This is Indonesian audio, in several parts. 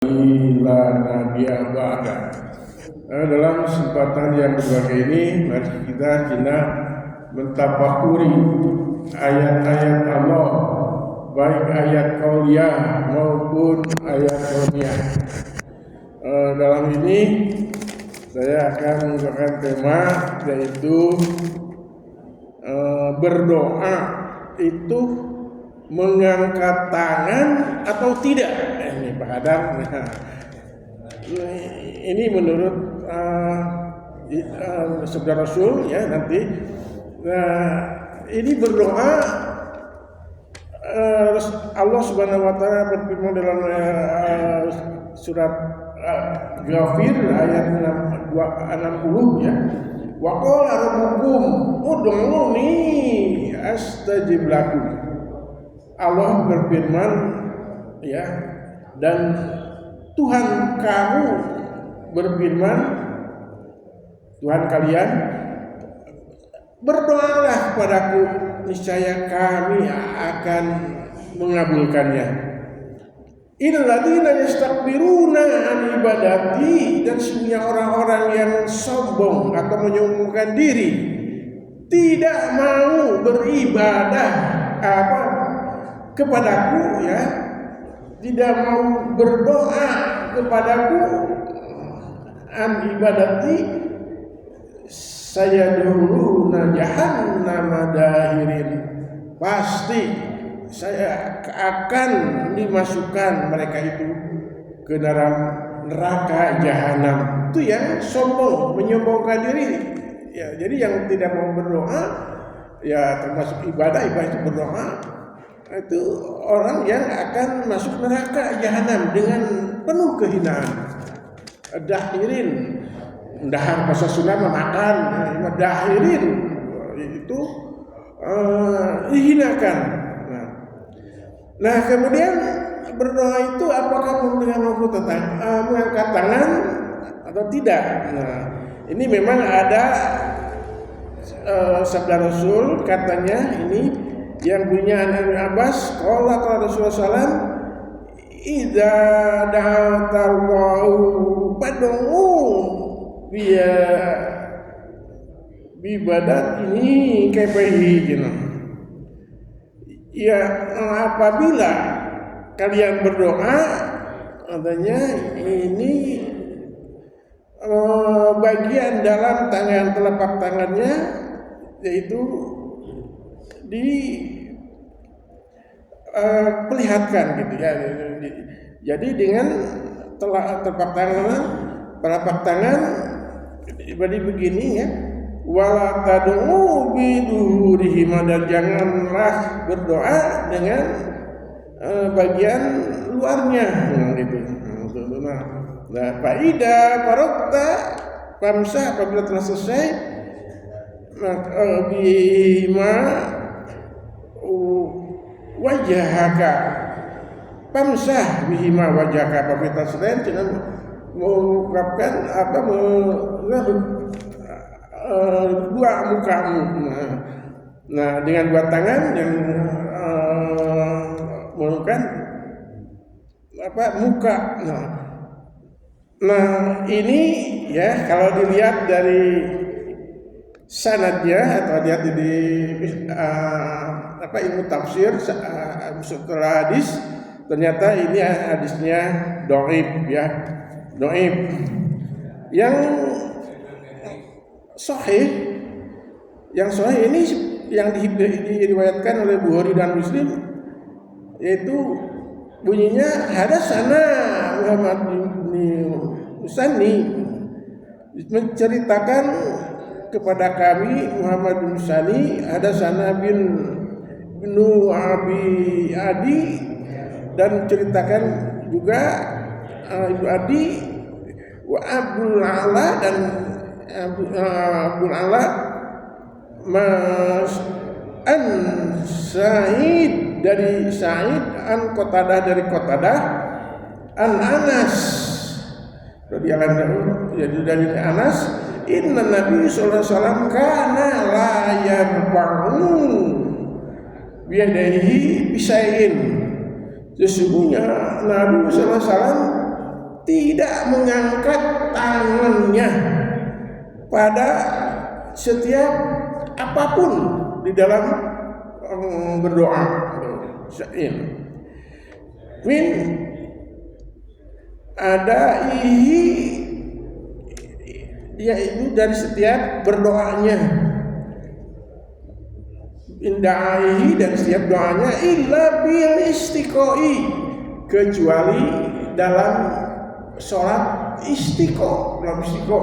La nabiya ba'da. Dalam kesempatan yang berbahagia ini, mari kita mentafakuri ayat-ayat Allah, baik ayat qauliyah maupun ayat kauniyah. Dalam ini saya akan menggunakan tema yaitu berdoa itu mengangkat tangan atau tidak. Ini Pak Hadar. Ini menurut sabda Rasul ya nanti. Ini berdoa Allah Subhanahu wa taala berfirman dalam surat Ghafir ayat 60 ya. Wa qala rabbukum ud'uni astajib lakum. Allah berfirman ya, dan Tuhan kamu berfirman, Tuhan kalian, berdoalah kepadaku, niscaya kami akan mengabulkannya. Innal ladzina yastakbiruna an ibadati, dan sesungguhnya orang-orang yang sombong atau menyombongkan diri tidak mau beribadah kepadaku ya, tidak mau berdoa kepadaku, an ibadati, saya dulu jahannam dahirin, pasti saya akan dimasukkan mereka itu ke dalam neraka jahanam. Itu yang sombong, menyombongkan diri ya. Jadi yang tidak mau berdoa ya, termasuk ibadah itu berdoa, itu orang yang akan masuk neraka jahanam dengan penuh kehinaan. Dahirin, dahar bahasa Sunda makan, dahirin itu dihinakan. Nah kemudian berdoa itu apakah dengan mengangkat tangan atau tidak? Nah ini memang ada sabda Rasul, katanya ini yang punya Ibnu Abbas, qala Rasulullah SAW, idza da'atallahu fad'u bibadat ini kepehi gitu. Ya, apabila kalian berdoa, katanya ini bagian dalam tangan, telapak tangannya, yaitu diperlihatkan gitu ya. Jadi dengan telapak tangan bagi begini ya, wala tad'u biduhurihim, dan janganlah berdoa dengan bagian luarnya gitu. Nah, faida faraqta famsah, apabila telah selesai bima wajhaka, famsah bihima wajhaka, apabila selesai dengan mengungkapkan dua mukamu. Nah dengan dua tangan yang menggunakan muka. Nah ini ya, kalau dilihat dari sanadnya atau lihat di ilmu tafsir setelah hadis, ternyata ini hadisnya dhaif ya, dhaif. Yang sahih ini yang diriwayatkan oleh Bukhari dan Muslim, yaitu bunyinya hadasana Muhammad bin Musanni, menceritakan kepada kami Muhammad bin Musanni, hadasana bin Abi Adi, dan menceritakan juga Ibu Adi wa Abdul Ala, dan Abdul Ala Mas an Sa'id dari Sa'id, an Qatadah dari Qatadah, an Anas radhiyallahu anhu, jadi dari Anas, inna Nabi sallallahu alaihi wasallam kana la yarfa'u biyadaihi bisain, sesungguhnya Nabi sallallahu alaihi wasallam tidak mengangkat tangannya pada setiap apapun di dalam berdoa. Min adaihi, yaitu dari setiap berdoanya, indaihi dari setiap doanya, illa bil istiqoi, kecuali dalam sholat istiqo. Dalam istiqo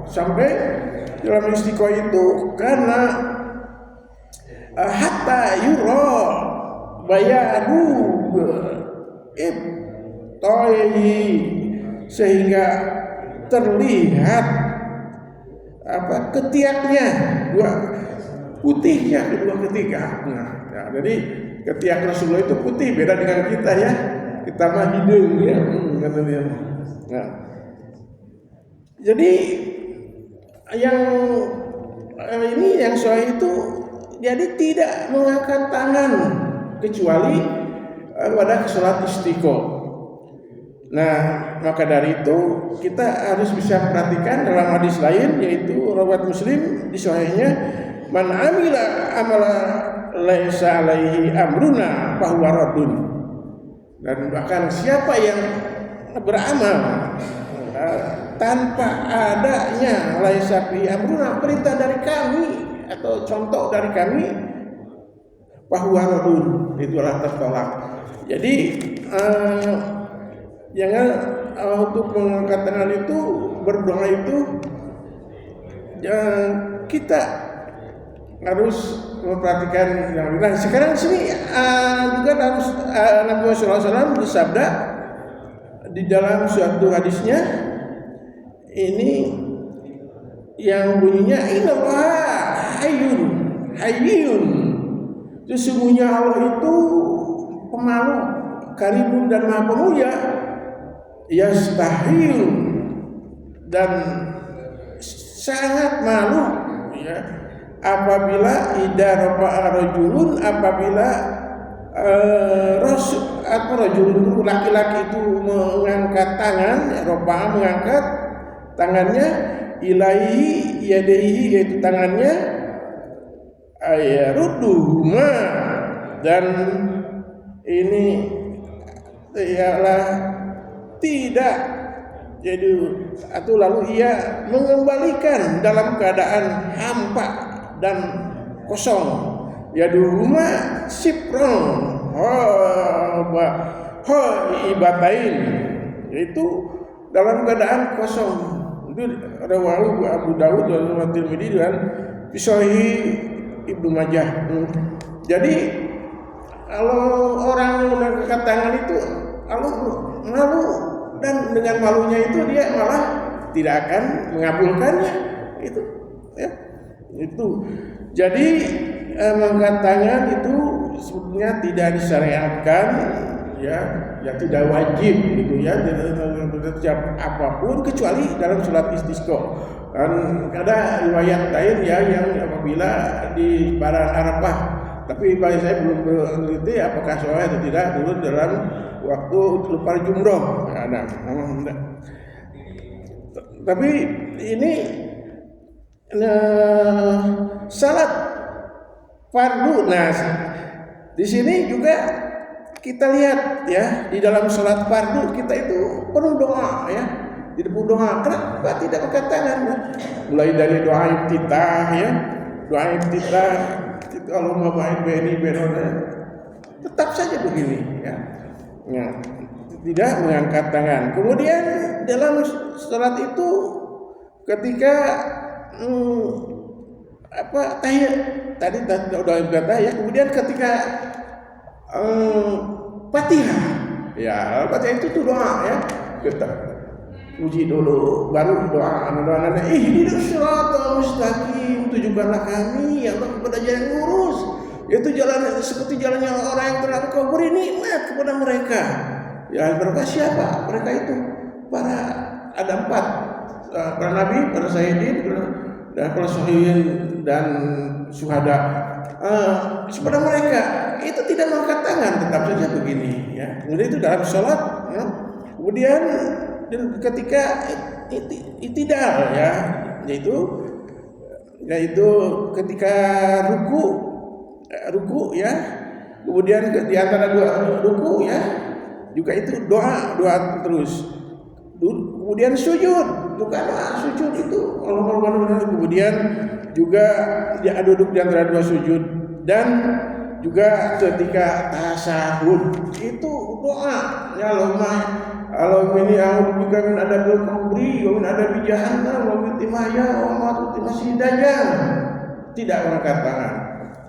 sampai dalam istiqo itu karena hatta yura bayadu ibtoyi, sehingga terlihat ketiaknya, dua putihnya kedua ketiak. Nah, jadi ketiak Rasulullah itu putih, beda dengan kita ya. Kita mah hidung ya, kata dia. Nah, jadi yang ini yang soal itu jadi tidak mengangkat tangan kecuali pada sholat istiqo. Nah, maka dari itu kita harus bisa perhatikan dalam hadis lain, yaitu riwayat Muslim di sahihnya, man amila amala laisa alaihi amruna fahuwa raddun. Dan bahkan siapa yang beramal tanpa adanya laisa fi amruna, perintah dari kami atau contoh dari kami, fahuwa raddun, itulah tertolak. Jadi jangan untuk mengangkat tangan itu, berdoa itu, kita harus memperhatikan yang benar. Sekarang sini juga harus Nabi SAW bersabda di dalam suatu hadisnya ini yang bunyinya innallaha hayyun, sesungguhnya Allah itu pemalu, karimun dan maha pemulia, yastahil, dan sangat malu ya, apabila idza rafa'a rajulun, apabila rajulun itu laki-laki itu mengangkat tangan, rafa'a mengangkat tangannya, ilaihi yadaihi, yaitu tangannya, ayarudduhuma, dan ini ialah tidak, jadi atau lalu ia mengembalikan dalam keadaan hampa dan kosong, yaduhuma sipron ibatain, itu dalam keadaan kosong. Itu rawahu Abu Dawud dan Tirmidzi dan Sahih Ibnu Majah. Jadi kalau orang mengangkat tangan itu malu, dan dengan malunya itu dia malah tidak akan mengabulkannya, itu ya. Itu jadi mengangkat tangan itu sebetulnya tidak disyariatkan ya tidak wajib gitu ya, setiap apapun kecuali dalam sholat istisqa. Dan ada riwayat lain ya yang apabila di Padang Arafah, tapi bagi saya belum meneliti apakah soalnya atau tidak dulu dalam waktu lepas jumroh. Nah, tapi ini salat fardu. Nah, di sini juga kita lihat ya, di dalam salat fardu kita itu penuh doa ya. Tidak perlu doa, kenapa tidak angkat tangan ya? Mulai dari doa iftitah ya, doa iftitah, Allahumma ba'id baini bainana, tetap saja begini ya. Nah, tidak mengangkat tangan. Kemudian dalam salat itu ketika tahiyat tadi udah kata ya, kemudian ketika Fatihah ya, Fatihah itu tuh doa ya, kita puji dulu baru doa ihdinas siratal mustaqim, tunjukkanlah kami ya Allah kepada jalan yang lurus, yaitu jalan seperti jalannya orang yang telah Engkau beri nikmat kepada mereka. Ya, mereka siapa? Mereka itu ada 4 para nabi, para syahidin, dan para syahidin dan syuhada. Kepada mereka itu tidak mengangkat tangan, tetap saja begini ya. Kemudian itu dalam sholat ya. Kemudian ketika itidal ya, yaitu ketika ruku ya, kemudian di antara dua ruku ya, juga itu doa terus. Kemudian sujud, juga sujud itu kemudian juga dia duduk di antara dua sujud, dan juga ketika tasahud itu doa ya Allahumma inni a'udzubika min adzabil qabri wa min adzabi jahannam wa min timaya wa ma'tuti masjidajjal, tidak angkat tangan.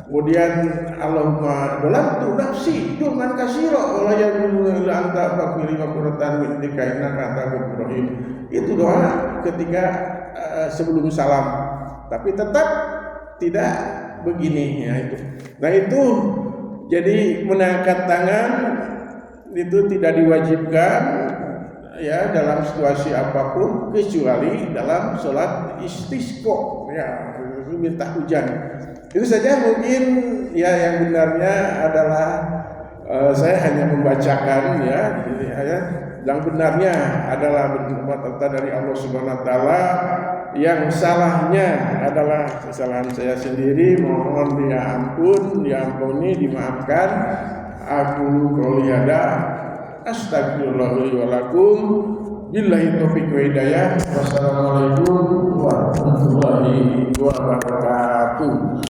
Kemudian Allahumma dalamtu nafsi dzulman katsira wa la yaghfiru illa anta faghfir li maghfiratan min indika innaka antal ghafurur rahim. Itu doa ketika sebelum salam, tapi tetap tidak begini ya itu. Nah itu jadi mengangkat tangan itu tidak diwajibkan ya dalam situasi apapun kecuali dalam sholat istisqa ya, minta hujan. Itu saja mungkin ya, yang benarnya adalah saya hanya membacakan ya, yang benarnya adalah bentuk dari Allah Subhanahu wa taala. Yang salahnya adalah kesalahan saya sendiri, mohon diampuni, dimaafkan. Aku qouli hada, astagfirullah li wa lakum, billahi taufiq wa hidayah. Wassalamualaikum warahmatullahi wabarakatuh.